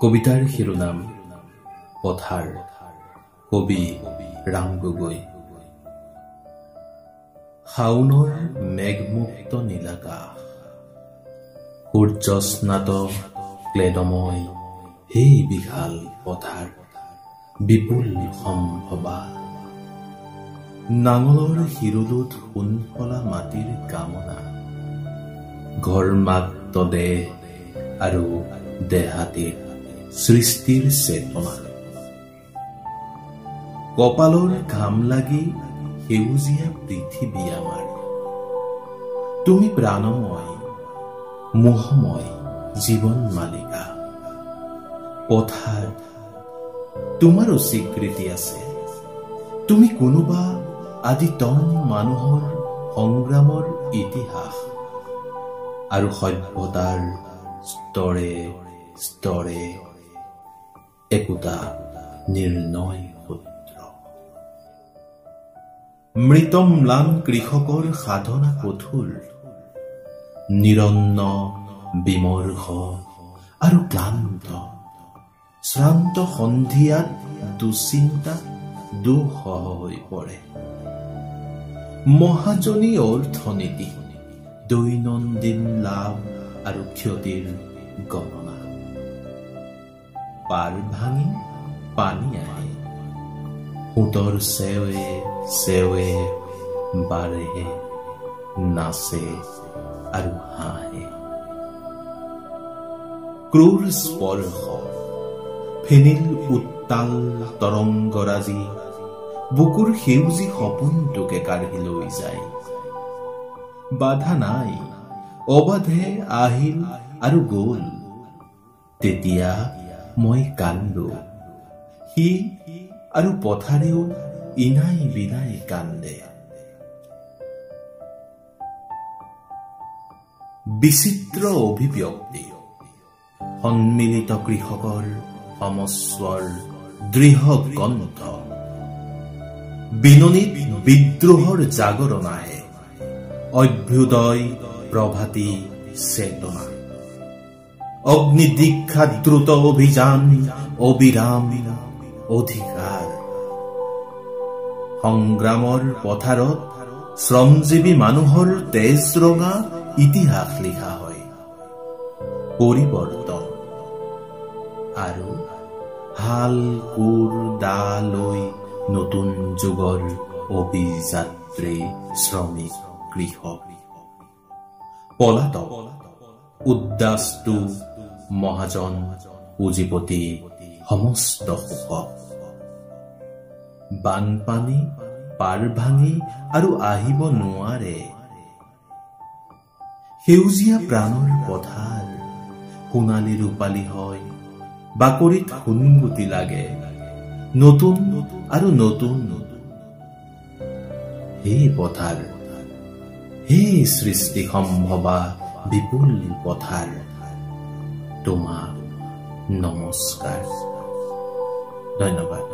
কবিতাৰ শিৰোনাম পথাৰ। কবি ৰাম গগৈ। শাওনৰ মেঘমুক্ত নীলাকাশ, সূৰ্যস্নাত ক্লেদময় সেই বিশাল পথাৰ, বিপুল সম্ভৱা। নাঙলৰ শিৰোলোত সোণফলা মাটিৰ কামনা, ঘৰমাক্ত দেহ আৰু দেহাতীত সৃষ্টিৰ চেতনা। কপালৰ ঘাম লাগি সেউজীয়া পৃথিৱী আমাৰ, তুমি প্ৰাণময় মোহময় জীৱন মালিকা। পথাৰ তোমাৰো স্বীকৃতি আছে, তুমি কোনোবা আদিতম মানুহৰ সংগ্ৰামৰ ইতিহাস আৰু সভ্যতাৰ স্তৰে স্তৰে একোটা নিৰ্ণয় সূত্ৰ। মৃত ম্লান কৃষকৰ সাধনা কঠোৰ, নিৰন্ন বিমৰ্ষ আৰু ক্লান্ত। শ্ৰান্ত সন্ধিয়াত দুচিন্তা দুঃসহ হৈ পৰে। মহাজনী অৰ্থনীতি, দৈনন্দিন লাভ আৰু ক্ষতিৰ গণনা। পাৰ ভাঙি পানী আহে, সোঁতৰ চেৱে চেৱে বাঢ়ে, নাচে আৰু হাঁহে। ক্ৰূৰ স্পৰ্শ, ফেনিল উত্তাল তৰংগৰাজি বুকুৰ সেউজী সপোনটোকে কাঢ়ি লৈ যায়। বাধা নাই, অবাধে আহিল আৰু গ'ল। তেতিয়া মই কান্দো, সি আৰু পথাৰেও ইনাই বিনাই কান্দে। বিচিত্ৰ অভিব্যক্তি, সন্মিলিত কৃষকৰ সমস্বৰ দৃঢ় কণ্ঠ। বিননিত বিদ্ৰোহৰ জাগৰণ আহে, অভ্যুদয় প্ৰভাতী চেতনা। অগ্নিদীক্ষা দ্ৰুত অভিযান, অবিৰাম অধিকাৰ। সংগ্ৰামৰ পথাৰত শ্ৰমজীৱী মানুহৰ তেজ ৰঙা ইতিহাস লিখা হয়। পৰিৱৰ্তন আৰু হাল কোৰ দা লৈ নতুন যুগৰ অভিযাত্ৰী শ্ৰমিক কৃষক। পলাতক উদ্দাস্তু মহাজন পুঁজিপতি সমস্ত শোষক। বানপানী পাৰ ভাঙি আৰু আহিব নোৱাৰে। সেউজীয়া প্ৰাণৰ পথাৰ সোণালী ৰূপালী হয়, বাকৰিত সোণগুটি লাগে নতুন আৰু নতুন। হে পথাৰ, হে সৃষ্টি সম্ভৱা বিপুল পথাৰ, তোমাক নমস্কাৰ। ধন্যবাদ।